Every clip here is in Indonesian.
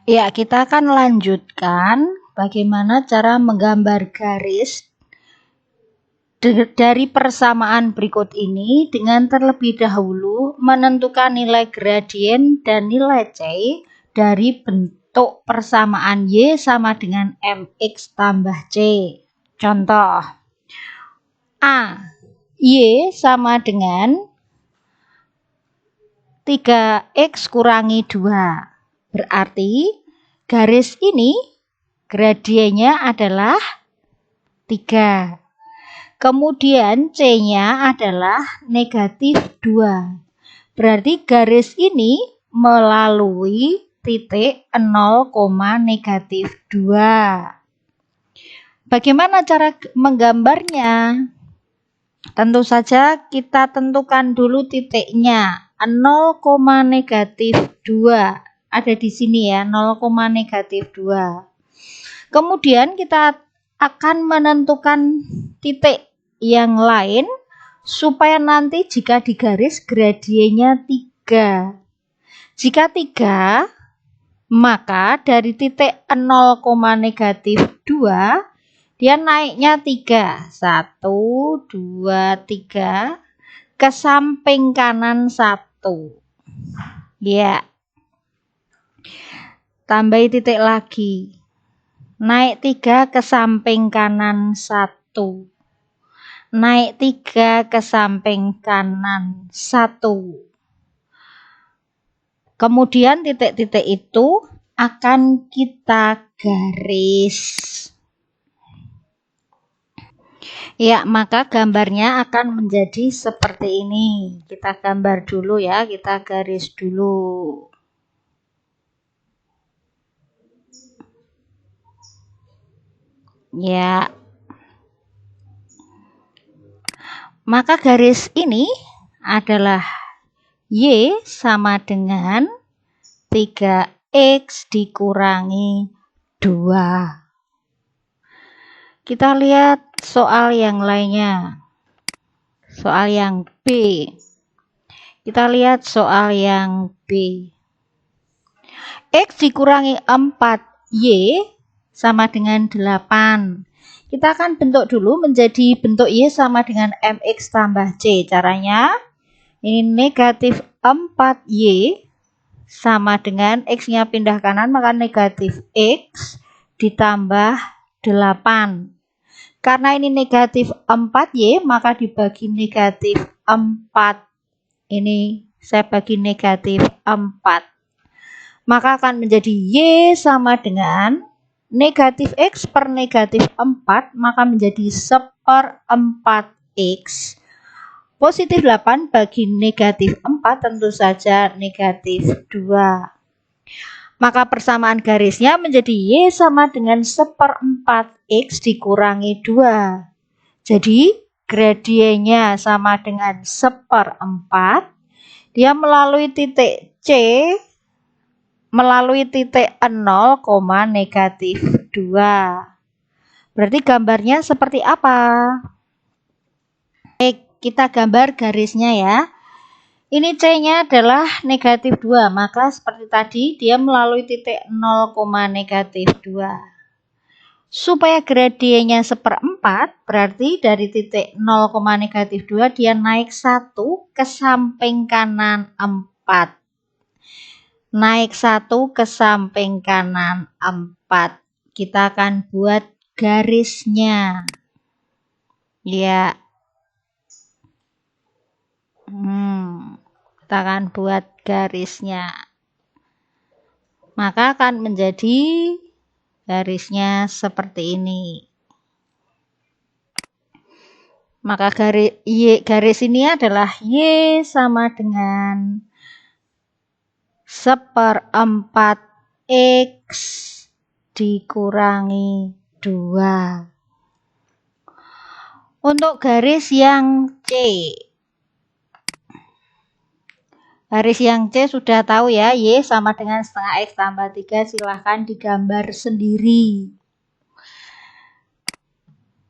Ya, kita akan lanjutkan bagaimana cara menggambar garis dari persamaan berikut ini dengan terlebih dahulu menentukan nilai gradien dan nilai C dari bentuk persamaan Y sama dengan MX tambah C. Contoh A, Y sama dengan 3X kurangi 2. Berarti garis ini gradiennya adalah 3. Kemudian C-nya adalah negatif 2. Berarti garis ini melalui titik 0, negatif 2. Bagaimana cara menggambarnya? Tentu saja kita tentukan dulu titiknya 0, negatif 2. Ada di sini ya, 0, negatif 2. Kemudian kita akan menentukan titik yang lain supaya nanti jika digaris gradiennya 3. Jika 3, maka dari titik 0, negatif 2 dia naiknya 3. 1, 2, 3 ke samping kanan 1. Ya. Tambahi titik lagi. Naik 3 ke samping kanan 1. Naik 3 ke samping kanan 1. Kemudian titik-titik itu akan kita garis. Ya, maka gambarnya akan menjadi seperti ini. Kita gambar dulu ya, kita garis dulu. Ya. Maka garis ini adalah Y sama dengan 3X dikurangi 2. Kita lihat soal yang lainnya. Soal yang B. Kita lihat soal yang B. X dikurangi 4Y sama dengan 8. Kita akan bentuk dulu menjadi bentuk Y sama dengan MX tambah C. Caranya, ini negatif 4Y sama dengan X-nya pindah kanan, maka negatif X ditambah 8. Karena ini negatif 4Y, maka dibagi negatif 4. Ini saya bagi negatif 4. Maka akan menjadi Y sama dengan negatif X per negatif 4, maka menjadi 1/4X. Positif 8 bagi negatif 4 tentu saja negatif 2. Maka persamaan garisnya menjadi Y sama dengan 1/4X dikurangi 2. Jadi gradiennya sama dengan 1/4. Dia melalui titik C, melalui titik 0, negatif 2. Berarti gambarnya seperti apa? Baik, kita gambar garisnya ya. Ini C-nya adalah negatif 2, maka seperti tadi dia melalui titik 0, negatif 2. Supaya gradiennya 1/4, berarti dari titik 0, negatif 2 dia naik 1 ke samping kanan 4. Naik 1 ke samping kanan 4. Kita akan buat garisnya. Ya. Kita akan buat garisnya. Maka akan menjadi garisnya seperti ini. Maka garis ini adalah Y sama dengan 1/4X dikurangi 2. Untuk garis yang C. Garis yang C sudah tahu ya, Y sama dengan setengah X tambah 3. Silahkan digambar sendiri.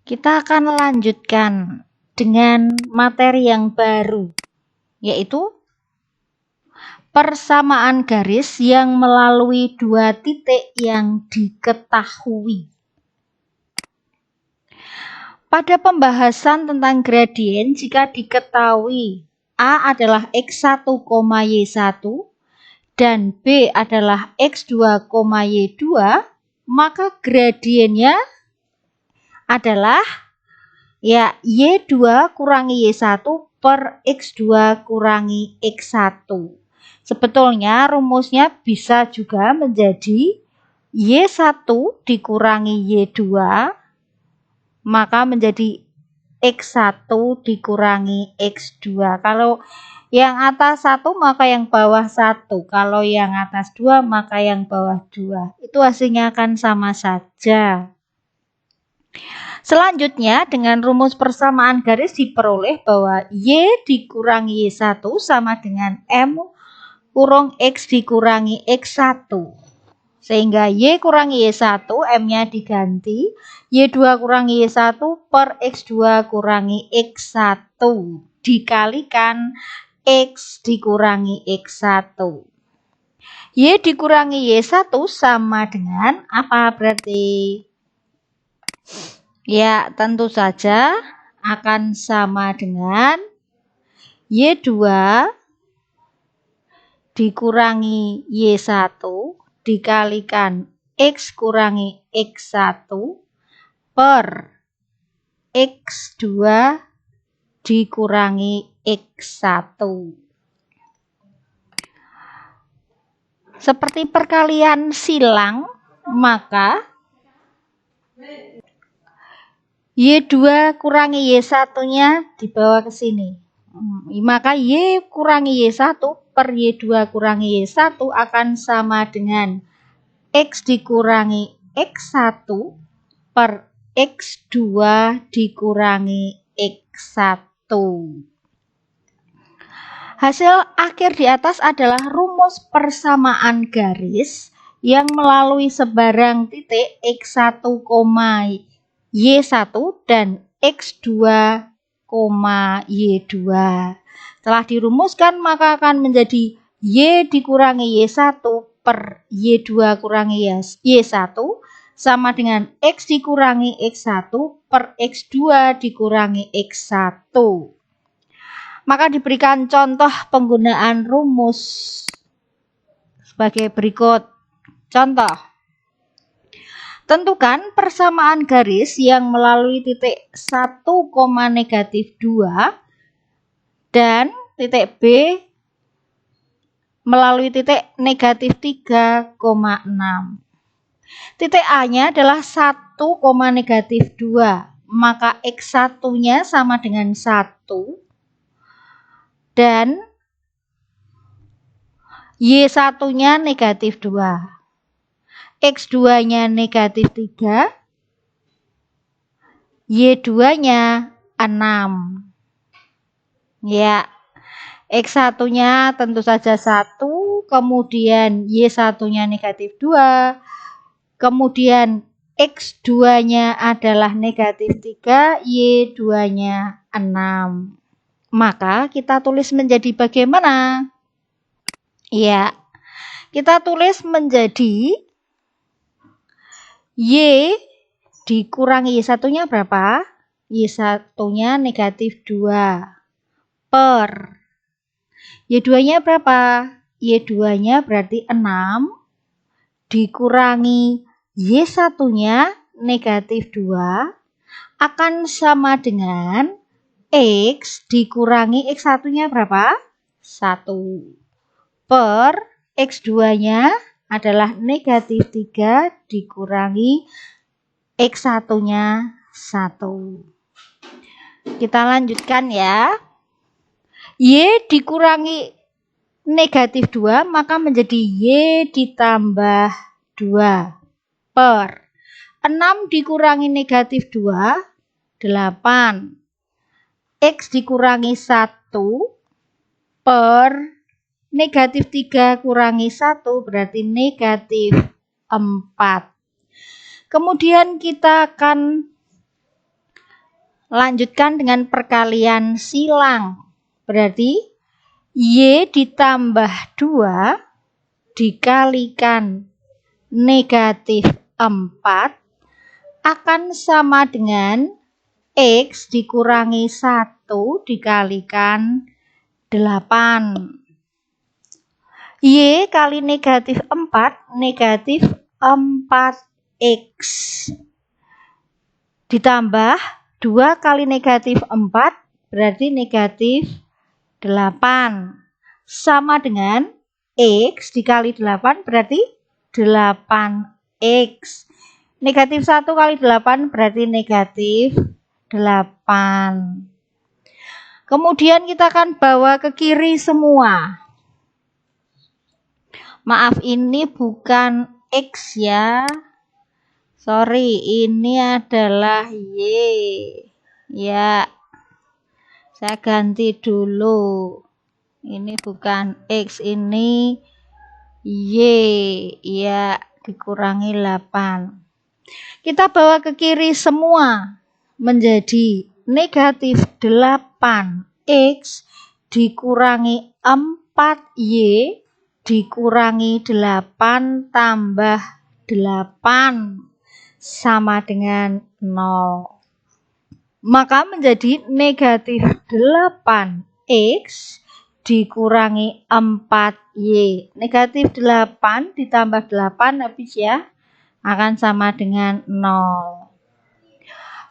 Kita akan lanjutkan dengan materi yang baru, yaitu persamaan garis yang melalui dua titik yang diketahui. Pada pembahasan tentang gradien, jika diketahui A adalah X1, Y1 dan B adalah X2, Y2, maka gradiennya adalah ya Y2 kurangi Y1 per X2 kurangi X1. Sebetulnya rumusnya bisa juga menjadi Y1 dikurangi Y2, maka menjadi X1 dikurangi X2. Kalau yang atas 1 maka yang bawah 1. Kalau yang atas 2 maka yang bawah 2. Itu hasilnya akan sama saja. Selanjutnya dengan rumus persamaan garis diperoleh bahwa Y dikurangi Y1 sama dengan M kurung X dikurangi X1. Sehingga Y kurangi Y1, M-nya diganti, Y2 kurangi Y1 per X2 kurangi X1 dikalikan X dikurangi X1. Y dikurangi Y1 sama dengan apa berarti? Ya, tentu saja akan sama dengan Y2 dikurangi Y1 dikalikan X kurangi X1 per X2 dikurangi X1. Seperti perkalian silang, maka Y2 kurangi Y1-nya dibawa ke sini. Maka Y kurangi Y1 per Y2 kurangi Y1 akan sama dengan X dikurangi X1 per X2 dikurangi X1. Hasil akhir di atas adalah rumus persamaan garis yang melalui sebarang titik X1, Y1 dan X2, Y2. Setelah dirumuskan maka akan menjadi Y dikurangi Y1 per Y2 kurangi Y1 sama dengan X dikurangi X1 per X2 dikurangi X1. Maka diberikan contoh penggunaan rumus sebagai berikut. Contoh. Tentukan persamaan garis yang melalui titik 1, -2 dan titik B melalui titik -3,6. Titik A-nya adalah 1, -2, maka X1-nya sama dengan 1 dan Y1-nya -2. X2-nya -3, Y2-nya 6. Ya, X1-nya tentu saja 1, kemudian Y1-nya -2, kemudian X2-nya adalah -3, Y2-nya 6. Maka kita tulis menjadi bagaimana? Ya, kita tulis menjadi Y dikurangi Y1-nya berapa? Y1-nya -2 per Y2-nya berapa? Y2-nya berarti 6 dikurangi Y1-nya -2 akan sama dengan X dikurangi X1-nya berapa? 1 per X2-nya adalah -3 dikurangi X1-nya 1. Kita lanjutkan ya. Y dikurangi -2 maka menjadi Y ditambah 2 per 6 dikurangi -2, 8. X dikurangi 1 per -3 kurangi 1 berarti -4. Kemudian kita akan lanjutkan dengan perkalian silang. Berarti Y ditambah 2 dikalikan negatif 4 akan sama dengan X dikurangi 1 dikalikan 8. Y kali negatif 4, negatif 4X. Ditambah 2 kali negatif 4, berarti negatif 8. Sama dengan X dikali 8, berarti 8X. Negatif 1 kali 8, berarti negatif 8. Kemudian kita akan bawa ke kiri semua. Maaf, ini bukan X ya. Sorry, ini adalah Y. Ya, saya ganti dulu. Ini bukan X, ini Y. Ya, dikurangi 8. Kita bawa ke kiri semua. Menjadi negatif 8X dikurangi 4Y dikurangi 8 tambah 8 sama dengan 0. Maka menjadi negatif 8X dikurangi 4Y. Negatif 8 ditambah 8 habis ya. Akan sama dengan 0.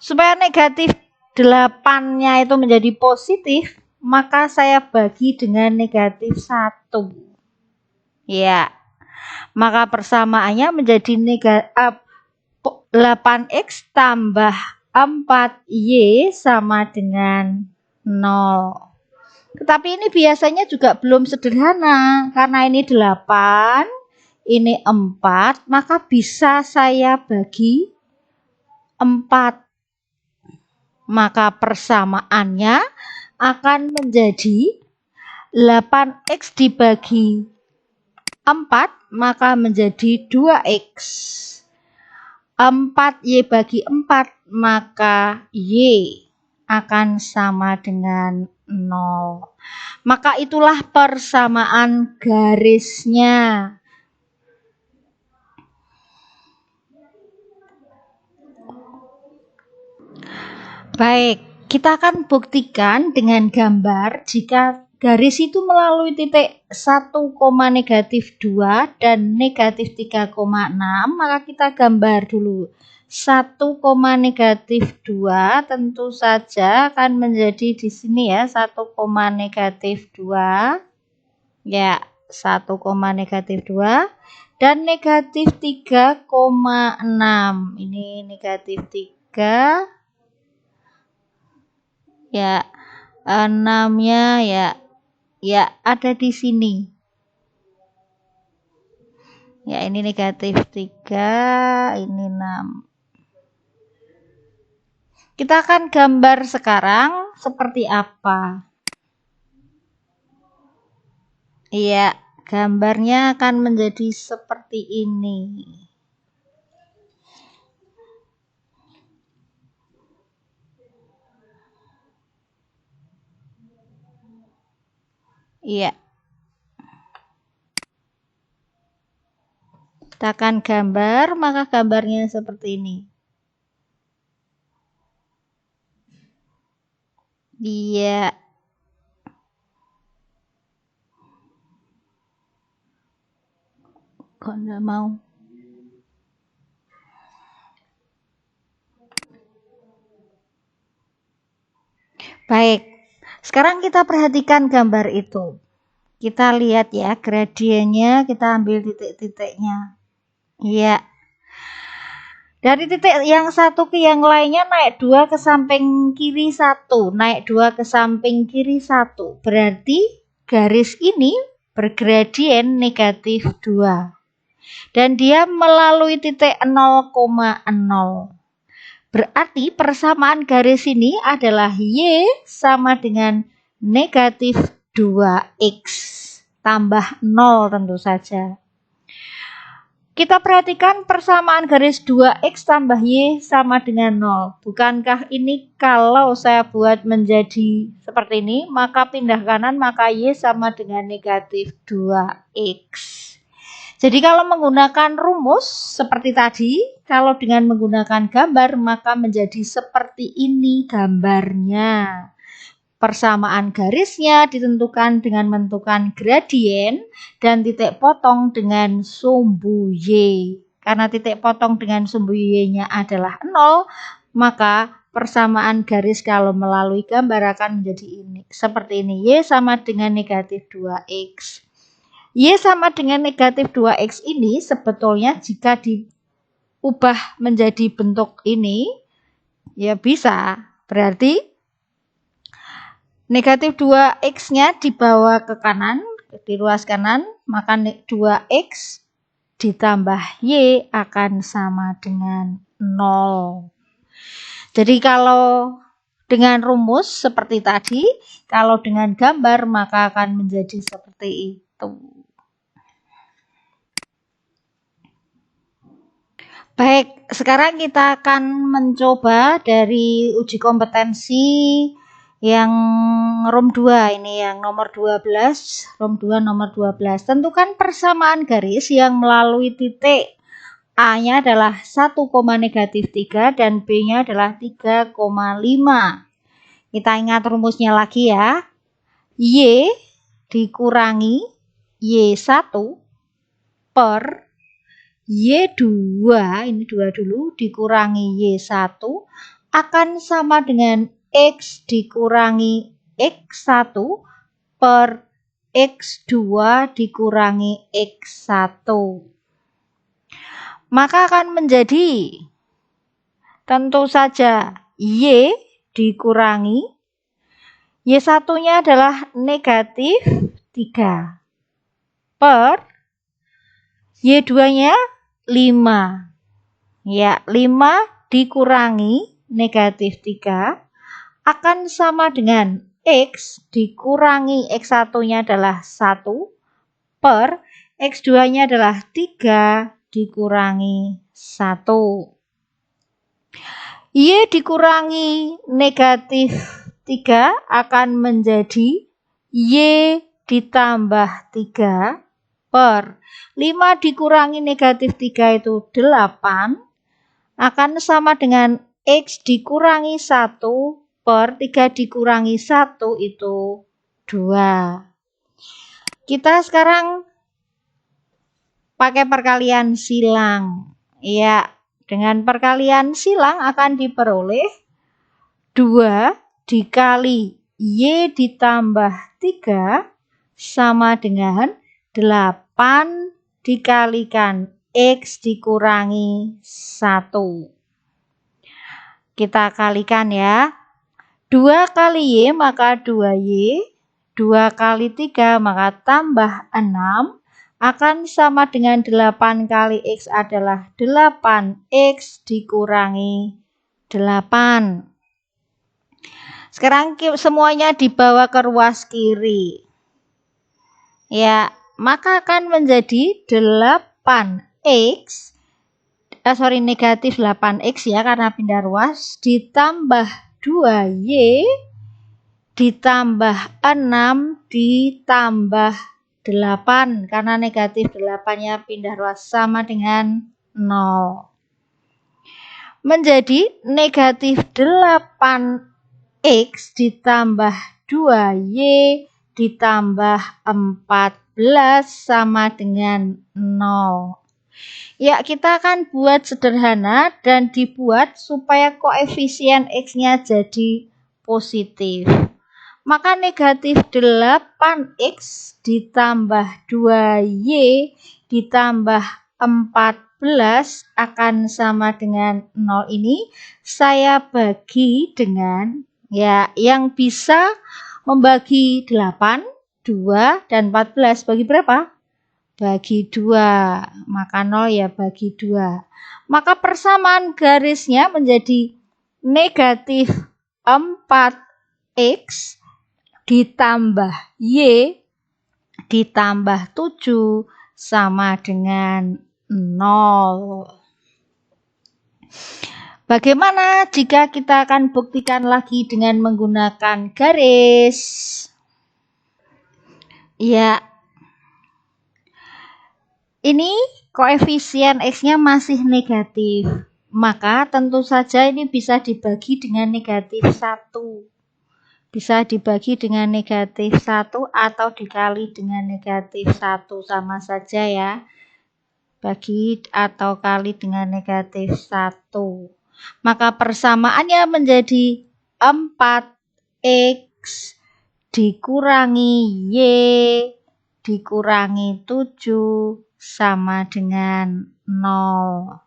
Supaya negatif 8-nya itu menjadi positif, maka saya bagi dengan negatif 1. Ya, maka persamaannya menjadi 8X tambah 4Y sama dengan 0. Tetapi ini biasanya juga belum sederhana, karena ini 8, ini 4, maka bisa saya bagi 4. Maka persamaannya akan menjadi 8X dibagi 4, maka menjadi 2X. 4Y bagi 4, maka Y akan sama dengan 0. Maka itulah persamaan garisnya. Baik, kita akan buktikan dengan gambar jika garis itu melalui titik 1, negatif 2 dan negatif 3,6, maka kita gambar dulu. 1, negatif 2 tentu saja akan menjadi di sini ya, 1, negatif 2. Ya, 1, negatif 2 dan negatif 3,6. Ini negatif 3. Ya, 6-nya ya ada di sini. Ya, ini negatif 3, ini 6. Kita akan gambar sekarang seperti apa. Iya, gambarnya akan menjadi seperti ini. Iya. Kita akan gambar, maka gambarnya seperti ini. Iya. Kok enggak mau? Baik. Sekarang kita perhatikan gambar itu. Kita lihat ya gradiennya, kita ambil titik-titiknya. Iya. Dari titik yang satu ke yang lainnya naik 2 ke samping kiri 1, naik 2 ke samping kiri 1. Berarti garis ini bergradien negatif 2. Dan dia melalui titik 0,0. Berarti persamaan garis ini adalah Y sama dengan negatif 2X tambah 0 tentu saja. Kita perhatikan persamaan garis 2x tambah y sama dengan 0. Bukankah ini kalau saya buat menjadi seperti ini, maka pindah kanan, maka y sama dengan negatif 2x. Jadi kalau menggunakan rumus seperti tadi, kalau dengan menggunakan gambar, maka menjadi seperti ini gambarnya. Persamaan garisnya ditentukan dengan menentukan gradien dan titik potong dengan sumbu Y. Karena titik potong dengan sumbu Y-nya adalah 0, maka persamaan garis kalau melalui gambar akan menjadi ini. Seperti ini, Y sama dengan negatif 2x. Y sama dengan negatif 2x ini sebetulnya jika diubah menjadi bentuk ini, ya bisa. Berarti negatif 2x-nya dibawa ke kanan, di ruas kanan, maka 2x ditambah y akan sama dengan 0. Jadi kalau dengan rumus seperti tadi, kalau dengan gambar maka akan menjadi seperti itu. Baik, sekarang kita akan mencoba dari uji kompetensi yang ROM 2 ini yang nomor 12, ROM 2 nomor 12. Tentukan persamaan garis yang melalui titik A-nya adalah 1, negatif 3 dan B-nya adalah 3,5. Kita ingat rumusnya lagi ya. Y dikurangi Y1 per Y2, ini 2 dulu, dikurangi Y1 akan sama dengan X dikurangi X1 per X2 dikurangi X1. Maka akan menjadi tentu saja Y dikurangi Y1-nya adalah negatif 3 per Y2-nya 5. Ya, 5 dikurangi negatif 3 akan sama dengan X dikurangi X1-nya adalah 1 per X2-nya adalah 3 dikurangi 1. Y dikurangi negatif 3 akan menjadi Y ditambah 3 per 5 dikurangi negatif 3 itu 8 akan sama dengan X dikurangi 1 per 3 dikurangi 1 itu 2. Kita sekarang pakai perkalian silang. Ya, dengan perkalian silang akan diperoleh 2 dikali Y ditambah 3 sama dengan 8 dikalikan X dikurangi 1. Kita kalikan ya. 2 kali Y maka 2Y, 2 kali 3 maka tambah 6 akan sama dengan 8 kali X adalah 8X dikurangi 8. Sekarang semuanya dibawa ke ruas kiri. Ya, maka akan menjadi 8X, negatif 8X ya karena pindah ruas, ditambah 2Y ditambah 6 ditambah 8 karena negatif 8-nya pindah ruas sama dengan 0. Menjadi negatif 8X ditambah 2Y ditambah 14 sama dengan 0. Ya, kita akan buat sederhana dan dibuat supaya koefisien X-nya jadi positif. Maka negatif 8X ditambah 2Y ditambah 14 akan sama dengan 0 ini saya bagi dengan ya yang bisa membagi 8, 2, dan 14 bagi berapa? Bagi 2, maka 0 ya bagi 2. Maka persamaan garisnya menjadi negatif 4X ditambah Y ditambah 7 sama dengan 0. Bagaimana jika kita akan buktikan lagi dengan menggunakan garis? Ya, ini koefisien X-nya masih negatif. Maka tentu saja ini bisa dibagi dengan negatif 1. Bisa dibagi dengan negatif 1 atau dikali dengan negatif 1. Sama saja ya. Bagi atau kali dengan negatif 1. Maka persamaannya menjadi 4X dikurangi Y dikurangi 7 sama dengan 0.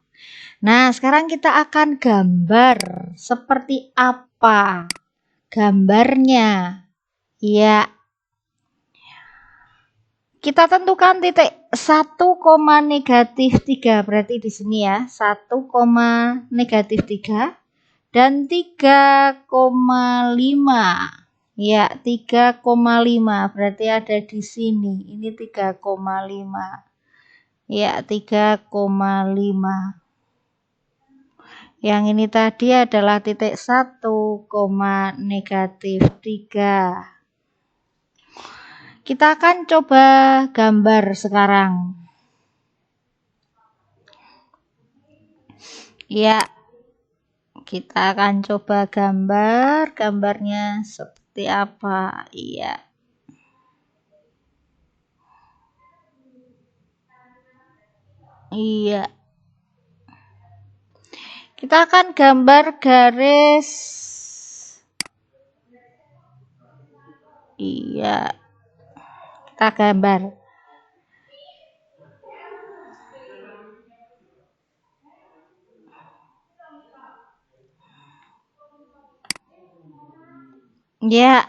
Nah, sekarang kita akan gambar seperti apa gambarnya. Ya, kita tentukan titik 1, negatif 3. Berarti di sini ya, 1, negatif 3 dan 3,5. Ya, 3,5 berarti ada di sini. Ini 3,5. Ya, 3,5. Yang ini tadi adalah titik 1, negatif 3. Kita akan coba gambar sekarang. Ya, kita akan coba gambarnya seperti apa. Iya. Iya. Kita akan gambar garis. Iya. Kita gambar. Ya.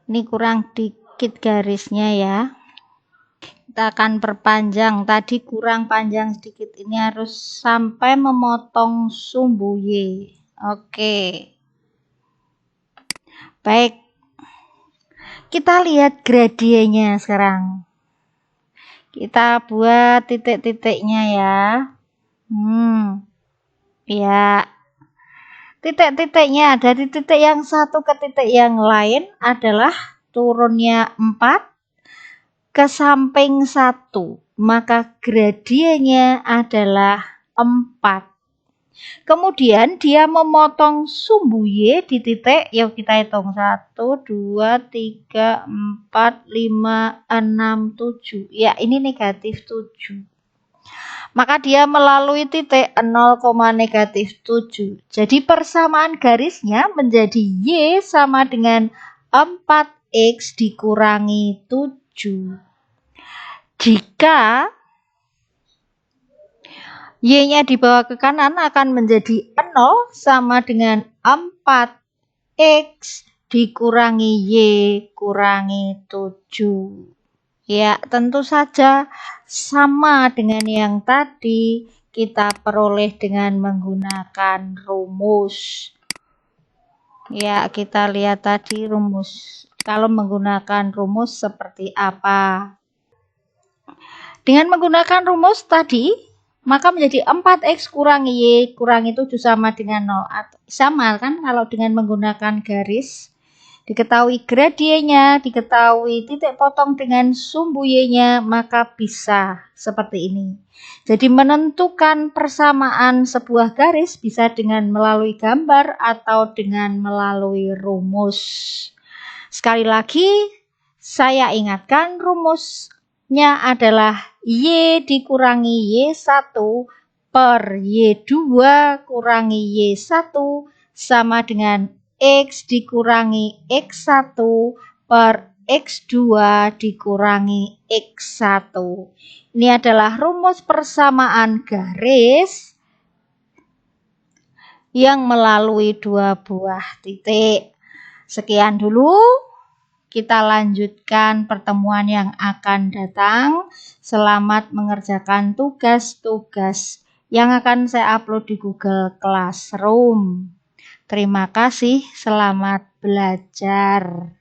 Ini kurang dikit garisnya ya. Kita akan perpanjang. Tadi kurang panjang sedikit. Ini harus sampai memotong sumbu Y. Oke. Baik. Kita lihat gradiennya sekarang. Kita buat titik-titiknya ya. Ya. Titik-titiknya dari titik yang satu ke titik yang lain adalah turunnya 4 ke samping 1, maka gradiennya adalah 4. Kemudian dia memotong sumbu Y di titik, yuk kita hitung 1, 2, 3, 4, 5, 6, 7. Ya, ini negatif 7. Maka dia melalui titik 0, negatif 7. Jadi persamaan garisnya menjadi Y sama dengan 4X dikurangi 7. Jika Y-nya dibawa ke kanan akan menjadi 0 sama dengan 4X dikurangi Y kurangi 7. Ya, tentu saja sama dengan yang tadi kita peroleh dengan menggunakan rumus. Ya, kita lihat tadi rumus. Kalau menggunakan rumus seperti apa? Dengan menggunakan rumus tadi, maka menjadi 4X kurangi Y kurangi 7 sama dengan 0. Sama kan kalau dengan menggunakan garis. Diketahui gradiennya, diketahui titik potong dengan sumbu Y-nya, maka bisa seperti ini. Jadi menentukan persamaan sebuah garis bisa dengan melalui gambar atau dengan melalui rumus. Sekali lagi, saya ingatkan rumusnya adalah Y dikurangi Y1 per Y2 kurangi Y1 sama dengan X dikurangi X1 per X2 dikurangi X1. Ini adalah rumus persamaan garis yang melalui dua buah titik. Sekian dulu. Kita lanjutkan pertemuan yang akan datang. Selamat mengerjakan tugas-tugas yang akan saya upload di Google Classroom. Terima kasih, selamat belajar.